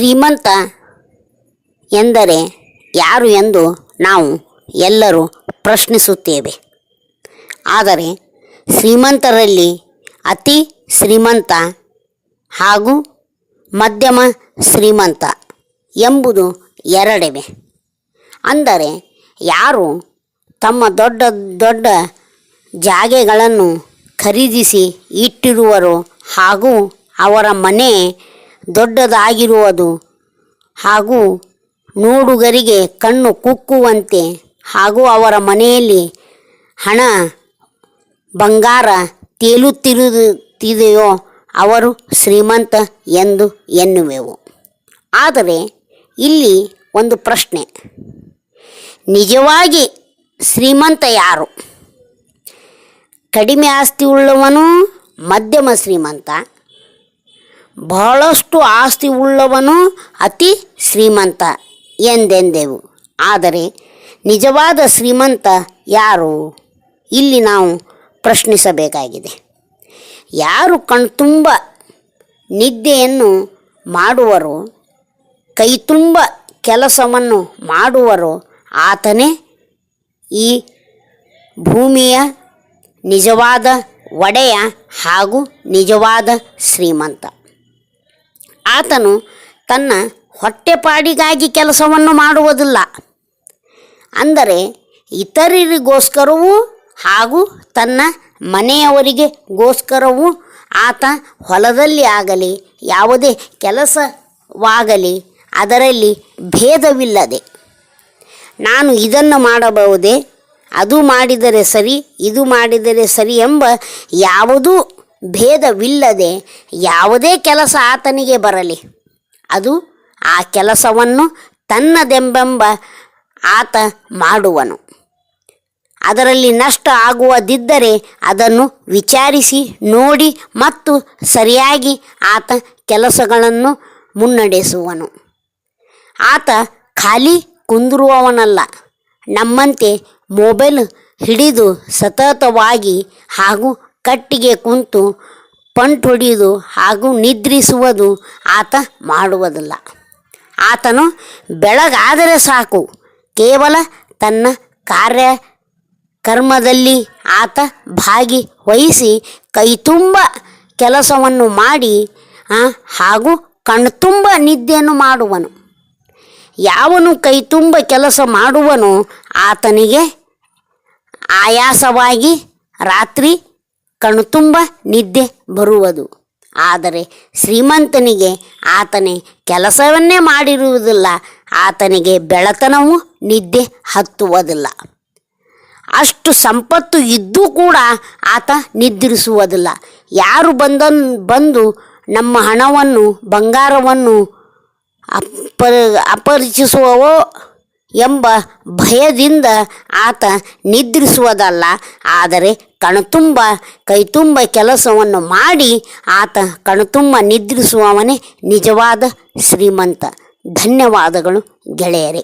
ಶ್ರೀಮಂತ ಎಂದರೆ ಯಾರು ಎಂದು ನಾವು ಎಲ್ಲರೂ ಪ್ರಶ್ನಿಸುತ್ತೇವೆ. ಆದರೆ ಶ್ರೀಮಂತರಲ್ಲಿ ಅತಿ ಶ್ರೀಮಂತ ಹಾಗೂ ಮಧ್ಯಮ ಶ್ರೀಮಂತ ಎಂಬುದು ಎರಡಿವೆ. ಅಂದರೆ ಯಾರು ತಮ್ಮ ದೊಡ್ಡ ದೊಡ್ಡ ಜಾಗೆಗಳನ್ನು ಖರೀದಿಸಿ ಇಟ್ಟಿರುವರೋ ಹಾಗೂ ಅವರ ಮನೆ ದೊಡ್ಡದಾಗಿರುವುದು ಹಾಗೂ ನೋಡುಗರಿಗೆ ಕಣ್ಣು ಕುಕ್ಕುವಂತೆ ಹಾಗೂ ಅವರ ಮನೆಯಲ್ಲಿ ಹಣ ಬಂಗಾರ ತೇಲುತ್ತಿರುತ್ತಿದೆಯೋ ಅವರು ಶ್ರೀಮಂತ ಎಂದು ಎನ್ನುವೆವು. ಆದರೆ ಇಲ್ಲಿ ಒಂದು ಪ್ರಶ್ನೆ, ನಿಜವಾಗಿ ಶ್ರೀಮಂತ ಯಾರು? ಕಡಿಮೆ ಆಸ್ತಿ ಉಳ್ಳವನು ಮಧ್ಯಮ ಶ್ರೀಮಂತ, ಬಹಳಷ್ಟು ಆಸ್ತಿ ಉಳ್ಳವನು ಅತಿ ಶ್ರೀಮಂತ ಎಂದೆಂದೆವು. ಆದರೆ ನಿಜವಾದ ಶ್ರೀಮಂತ ಯಾರು? ಇಲ್ಲಿ ನಾವು ಪ್ರಶ್ನಿಸಬೇಕಾಗಿದೆ. ಯಾರು ಕಣ್ತುಂಬ ನಿದ್ದೆಯನ್ನು ಮಾಡುವರೋ, ಕೈತುಂಬ ಕೆಲಸವನ್ನು ಮಾಡುವರೋ ಆತನೇ ಈ ಭೂಮಿಯ ನಿಜವಾದ ಒಡೆಯ ಹಾಗೂ ನಿಜವಾದ ಶ್ರೀಮಂತ. ಆತನು ತನ್ನ ಹೊಟ್ಟೆಪಾಡಿಗಾಗಿ ಕೆಲಸವನ್ನು ಮಾಡುವುದಿಲ್ಲ. ಅಂದರೆ ಇತರರಿಗೋಸ್ಕರವೂ ಹಾಗೂ ತನ್ನ ಮನೆಯವರಿಗೋಸ್ಕರವೂ ಆತ ಹೊಲದಲ್ಲಿ ಆಗಲಿ ಯಾವುದೇ ಕೆಲಸವಾಗಲಿ ಅದರಲ್ಲಿ ಭೇದವಿಲ್ಲದೆ ನಾನು ಇದನ್ನು ಮಾಡಬಹುದೇ, ಅದು ಮಾಡಿದರೆ ಸರಿ, ಇದು ಮಾಡಿದರೆ ಸರಿ ಎಂಬ ಯಾವುದೂ ಭೇದವಿಲ್ಲದೆ ಯಾವುದೇ ಕೆಲಸ ಆತನಿಗೆ ಬರಲಿ ಅದು ಆ ಕೆಲಸವನ್ನು ತನ್ನದೆಂಬೆಂಬ ಆತ ಮಾಡುವನು. ಅದರಲ್ಲಿ ನಷ್ಟ ಆಗುವುದಿದ್ದರೆ ಅದನ್ನು ವಿಚಾರಿಸಿ ನೋಡಿ ಮತ್ತು ಸರಿಯಾಗಿ ಆತ ಕೆಲಸಗಳನ್ನು ಮುನ್ನಡೆಸುವನು. ಆತ ಖಾಲಿ ಕುಂದಿರುವವನಲ್ಲ. ನಮ್ಮಂತೆ ಮೊಬೈಲ್ ಹಿಡಿದು ಸತತವಾಗಿ ಹಾಗೂ ಕಟ್ಟಿಗೆ ಕುಂತು ಪಂಟ್ ಹೊಡೆಯುವುದು ಹಾಗೂ ನಿದ್ರಿಸುವುದು ಆತ ಮಾಡುವುದಿಲ್ಲ. ಆತನು ಬೆಳಗಾದರೆ ಸಾಕು, ಕೇವಲ ತನ್ನ ಕಾರ್ಯಕರ್ಮದಲ್ಲಿ ಆತ ಭಾಗವಹಿಸಿ ಕೈತುಂಬ ಕೆಲಸವನ್ನು ಮಾಡಿ ಹಾಗೂ ಕಣ್ತುಂಬ ನಿದ್ದೆಯನ್ನು ಮಾಡುವನು. ಯಾವನು ಕೈತುಂಬ ಕೆಲಸ ಮಾಡುವನೋ ಆತನಿಗೆ ಆಯಾಸವಾಗಿ ರಾತ್ರಿ ಕಣ್ತುಂಬ ನಿದ್ದೆ ಬರುವುದು. ಆದರೆ ಶ್ರೀಮಂತನಿಗೆ ಆತನೇ ಕೆಲಸವನ್ನೇ ಮಾಡಿರುವುದಿಲ್ಲ, ಆತನಿಗೆ ಬೆಳತನವೂ ನಿದ್ದೆ ಹತ್ತುವುದಿಲ್ಲ. ಅಷ್ಟು ಸಂಪತ್ತು ಇದ್ದೂ ಕೂಡ ಆತ ನಿದ್ರಿಸುವುದಿಲ್ಲ. ಯಾರು ಬಂದು ನಮ್ಮ ಹಣವನ್ನು ಬಂಗಾರವನ್ನು ಅಪಹರಿಸುವವೋ ಎಂಬ ಭಯದಿಂದ ಆತ ನಿದ್ರಿಸುವುದಲ್ಲ, ಆದರೆ ಕಣ್ತುಂಬ ಕೈತುಂಬ ಕೆಲಸವನ್ನು ಮಾಡಿ ಆತ ಕಣ್ತುಂಬ ನಿದ್ರಿಸುವವನೇ ನಿಜವಾದ ಶ್ರೀಮಂತ. ಧನ್ಯವಾದಗಳು ಗೆಳೆಯರೇ.